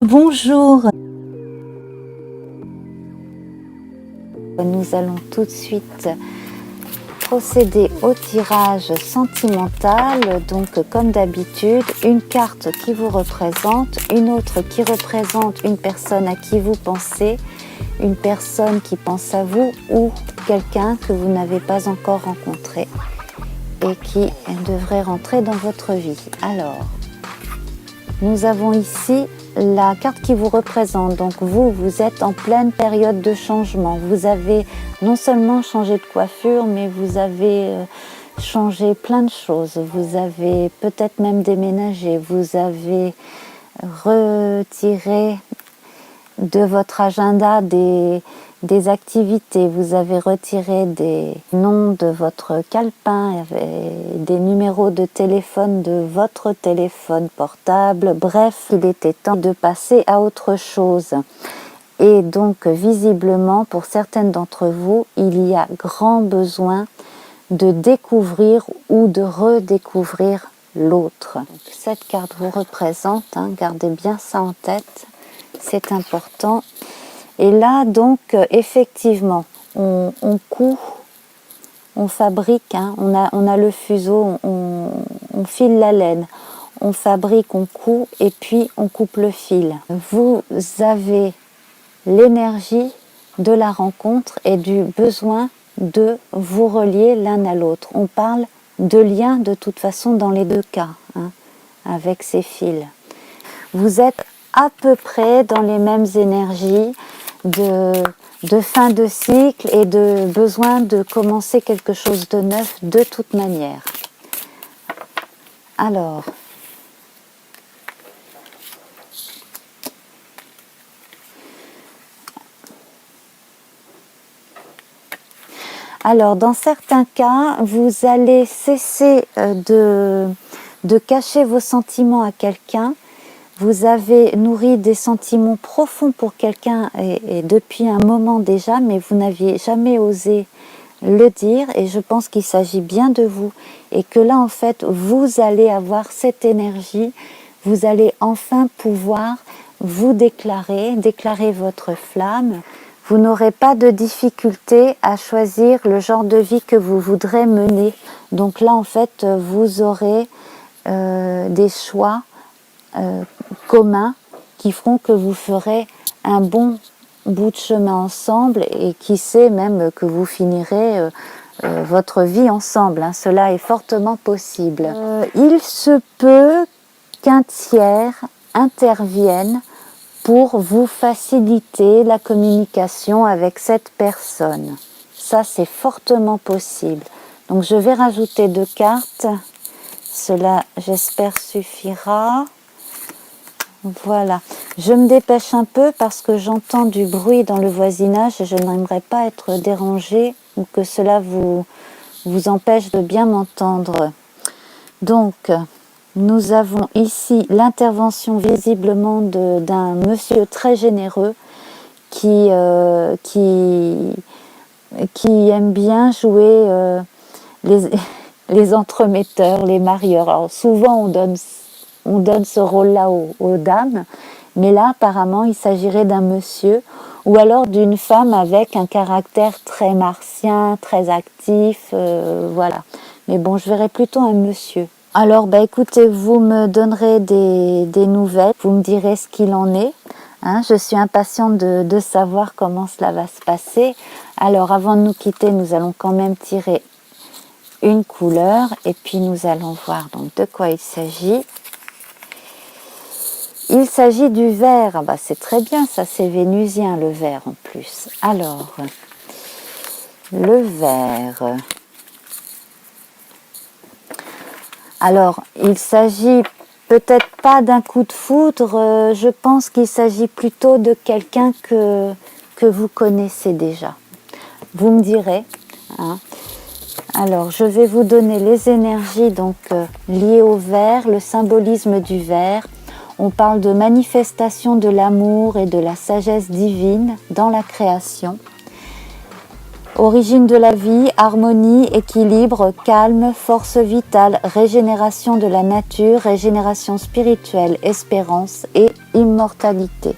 Bonjour. Nous allons tout de suite procéder au tirage sentimental. Donc comme d'habitude, une carte qui vous représente, une autre qui représente une personne à qui vous pensez, une personne qui pense à vous ou quelqu'un que vous n'avez pas encore rencontré et qui devrait rentrer dans votre vie. Alors, nous avons ici la carte qui vous représente. Donc vous êtes en pleine période de changement. Vous avez non seulement changé de coiffure, mais vous avez changé plein de choses. Vous avez peut-être même déménagé. Vous avez retiré de votre agenda des activités, vous avez retiré des noms de votre calepin, des numéros de téléphone de votre téléphone portable. Bref, il était temps de passer à autre chose. Et donc, visiblement, pour certaines d'entre vous, il y a grand besoin de découvrir ou de redécouvrir l'autre. Cette carte vous représente, gardez bien ça en tête, c'est important. Et là, donc, effectivement, on coud, on fabrique, on a le fuseau, on file la laine, on fabrique, on coud et puis on coupe le fil. Vous avez l'énergie de la rencontre et du besoin de vous relier l'un à l'autre. On parle de lien de toute façon dans les deux cas, avec ces fils. Vous êtes à peu près dans les mêmes énergies de fin de cycle et de besoin de commencer quelque chose de neuf de toute manière. Alors, dans certains cas, vous allez cesser de cacher vos sentiments à quelqu'un. Vous avez nourri des sentiments profonds pour quelqu'un et depuis un moment déjà, mais vous n'aviez jamais osé le dire. Et je pense qu'il s'agit bien de vous. Et que là, en fait, vous allez avoir cette énergie. Vous allez enfin pouvoir vous déclarer votre flamme. Vous n'aurez pas de difficulté à choisir le genre de vie que vous voudrez mener. Donc là, en fait, vous aurez des choix communs qui feront que vous ferez un bon bout de chemin ensemble et qui sait même que vous finirez votre vie ensemble. Cela est fortement possible. Il se peut qu'un tiers intervienne pour vous faciliter la communication avec cette personne. Ça, c'est fortement possible. Donc, je vais rajouter 2 cartes. Cela, j'espère, suffira. Voilà. Je me dépêche un peu parce que j'entends du bruit dans le voisinage et je n'aimerais pas être dérangée ou que cela vous empêche de bien m'entendre. Donc, nous avons ici l'intervention visiblement d'un monsieur très généreux qui aime bien jouer les entremetteurs, les marieurs. Alors souvent on donne ce rôle-là aux dames, mais là apparemment il s'agirait d'un monsieur ou alors d'une femme avec un caractère très martien, très actif, voilà. Mais bon, je verrais plutôt un monsieur. Alors, écoutez, vous me donnerez des nouvelles, vous me direz ce qu'il en est. Je suis impatiente de savoir comment cela va se passer. Alors, avant de nous quitter, nous allons quand même tirer une couleur et puis nous allons voir donc de quoi il s'agit. Il s'agit du vert. C'est très bien, ça c'est vénusien le vert en plus. Alors, le vert. Alors, il s'agit peut-être pas d'un coup de foudre, je pense qu'il s'agit plutôt de quelqu'un que vous connaissez déjà. Vous me direz. Alors, je vais vous donner les énergies donc liées au vert, le symbolisme du vert. On parle de manifestation de l'amour et de la sagesse divine dans la création. Origine de la vie, harmonie, équilibre, calme, force vitale, régénération de la nature, régénération spirituelle, espérance et immortalité.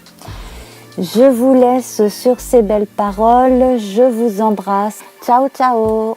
Je vous laisse sur ces belles paroles, je vous embrasse. Ciao ciao.